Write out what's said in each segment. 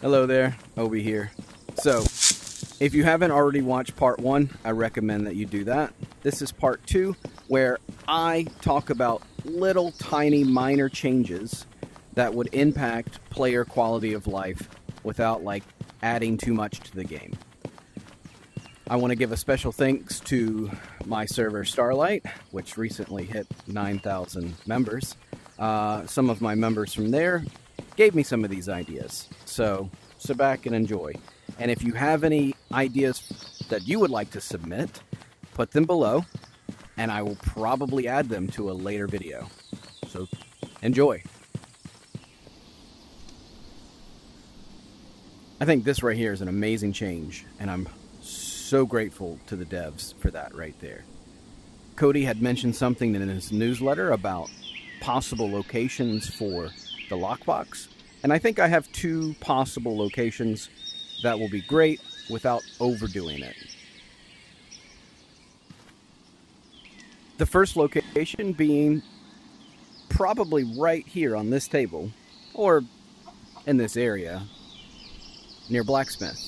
Hello there, Obi here. So, if you haven't already watched part 1, I recommend that you do that. This is part 2, where I talk about little tiny minor changes that would impact player quality of life without adding too much to the game. I want to give a special thanks to my server Starlight, which recently hit 9,000 members. Some of my members from there gave me some of these ideas, so sit back and enjoy. And if you have any ideas that you would like to submit, put them below, and I will probably add them to a later video. So enjoy. I think this right here is an amazing change, and I'm so grateful to the devs for that right there. Cody had mentioned something in his newsletter about possible locations for the Lockbox, and I think I have 2 possible locations that will be great without overdoing it. The first location being probably right here on this table, or in this area, near Blacksmith.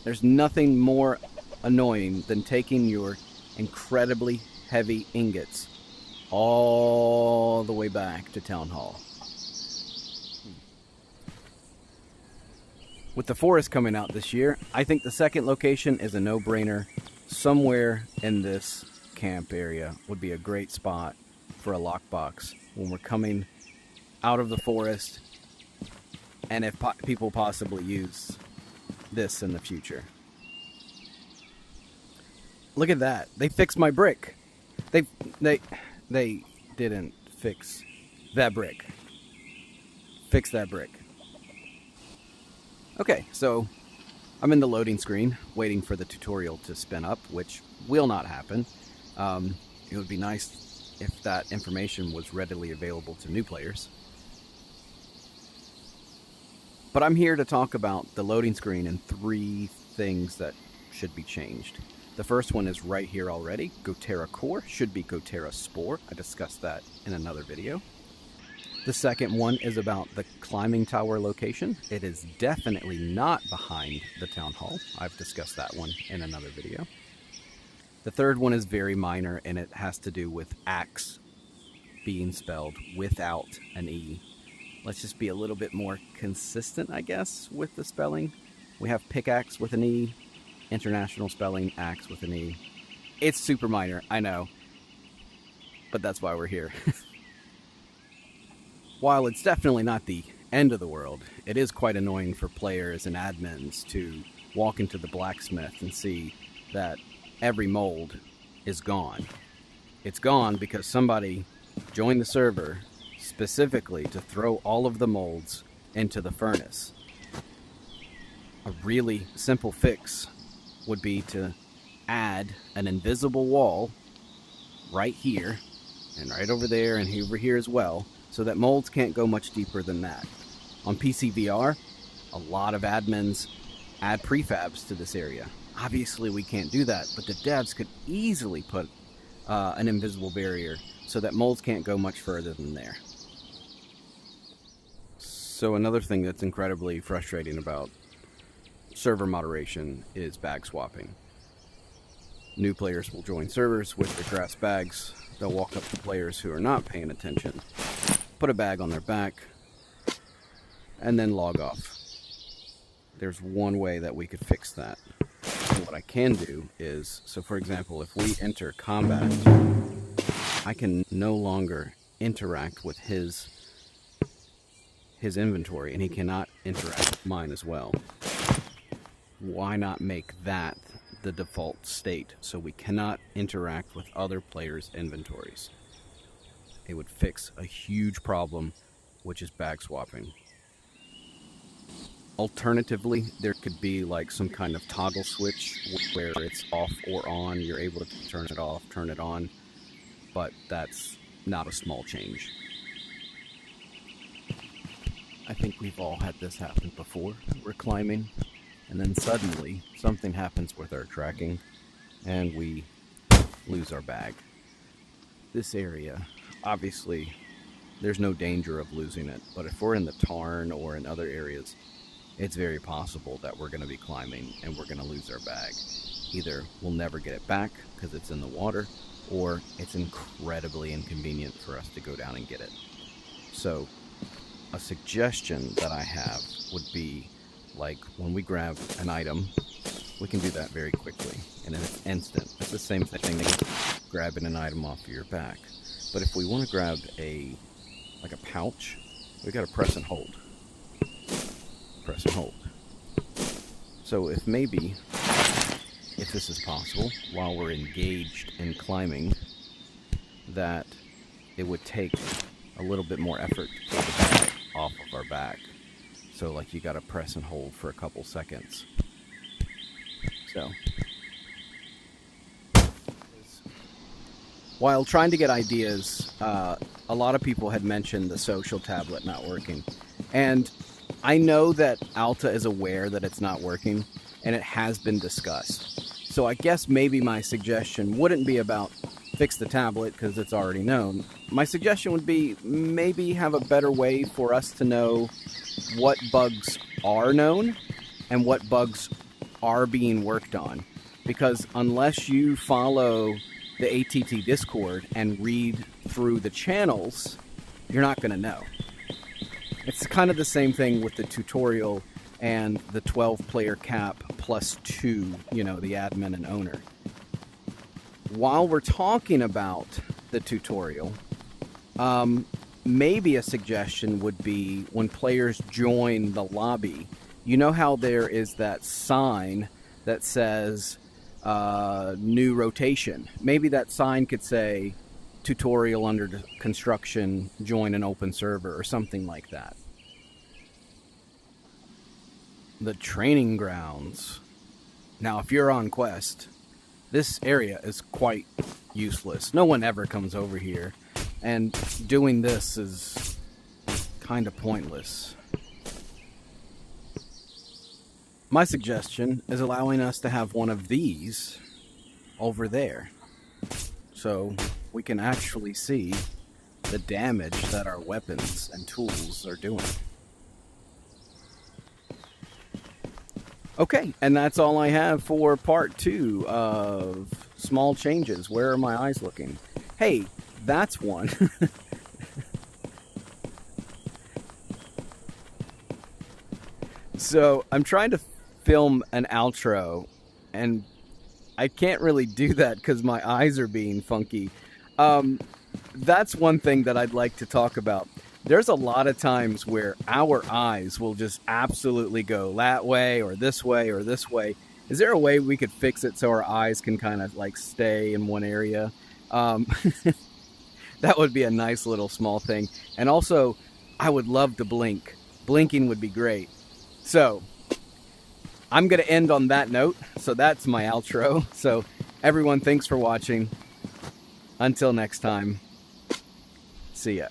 There's nothing more annoying than taking your incredibly heavy ingots all the way back to Town Hall. With the forest coming out this year, I think the second location is a no-brainer. Somewhere in this camp area would be a great spot for a lockbox when we're coming out of the forest, and if people possibly use this in the future. Look at that. They fixed my brick. They didn't fix that brick. Fix that brick. Okay, so I'm in the loading screen waiting for the tutorial to spin up, which will not happen. It would be nice if that information was readily available to new players. But I'm here to talk about the loading screen and 3 things that should be changed. The first one is right here already. Gotera Core should be Gotera Spore. I discussed that in another video. The second one is about the climbing tower location. It is definitely not behind the town hall. I've discussed that one in another video. The third one is very minor, and it has to do with axe being spelled without an E. Let's just be a little bit more consistent, I guess, with the spelling. We have pickaxe with an E, international spelling, axe with an E. It's super minor, I know, but that's why we're here. While it's definitely not the end of the world, it is quite annoying for players and admins to walk into the blacksmith and see that every mold is gone. It's gone because somebody joined the server specifically to throw all of the molds into the furnace. A really simple fix would be to add an invisible wall right here and right over there and over here as well, so that molds can't go much deeper than that. On PCVR, a lot of admins add prefabs to this area. Obviously we can't do that, but the devs could easily put an invisible barrier so that molds can't go much further than there. So another thing that's incredibly frustrating about server moderation is bag swapping. New players will join servers with the grass bags. They'll walk up to players who are not paying attention, put a bag on their back, and then log off. There's one way that we could fix that. And what I can do is, so for example, if we enter combat, I can no longer interact with his inventory, and he cannot interact with mine as well. Why not make that the default state so we cannot interact with other players' inventories? It would fix a huge problem, which is bag swapping. Alternatively, there could be some kind of toggle switch where it's off or on. You're able to turn it off, turn it on, but that's not a small change. I think we've all had this happen before. We're climbing, and then suddenly something happens with our tracking, and we lose our bag. This area, obviously, there's no danger of losing it, but if we're in the Tarn or in other areas, it's very possible that we're going to be climbing and we're going to lose our bag. Either we'll never get it back because it's in the water, or it's incredibly inconvenient for us to go down and get it. So a suggestion that I have would be, like, when we grab an item, we can do that very quickly, and it's instant. It's the same thing as grabbing an item off of your back. But if we want to grab a pouch, we got to press and hold. Press and hold. So if this is possible, while we're engaged in climbing, that it would take a little bit more effort to pull the bag off of our back. So, like, you got to press and hold for a couple seconds. So, while trying to get ideas, a lot of people had mentioned the social tablet not working. And I know that Alta is aware that it's not working, and it has been discussed. So I guess maybe my suggestion wouldn't be about fix the tablet because it's already known. My suggestion would be maybe have a better way for us to know what bugs are known and what bugs are being worked on. Because unless you follow the ATT Discord and read through the channels, you're not going to know. It's kind of the same thing with the tutorial and the 12-player cap plus 2, the admin and owner. While we're talking about the tutorial, maybe a suggestion would be when players join the lobby, you know how there is that sign that says new rotation. Maybe that sign could say tutorial under construction, join an open server, or something like that. The training grounds. Now, if you're on quest, this area is quite useless. No one ever comes over here, and doing this is kind of pointless. My suggestion is allowing us to have one of these over there, so we can actually see the damage that our weapons and tools are doing. Okay, and that's all I have for part 2 of small changes. Where are my eyes looking? Hey, that's one. So I'm trying to film an outro, and I can't really do that because my eyes are being funky. That's one thing that I'd like to talk about. There's a lot of times where our eyes will just absolutely go that way or this way or this way. Is there a way we could fix it so our eyes can kind of like stay in one area? That would be a nice little small thing. And also, I would love to blink. Blinking would be great. So, I'm going to end on that note. So that's my outro. So, everyone, thanks for watching. Until next time, see ya.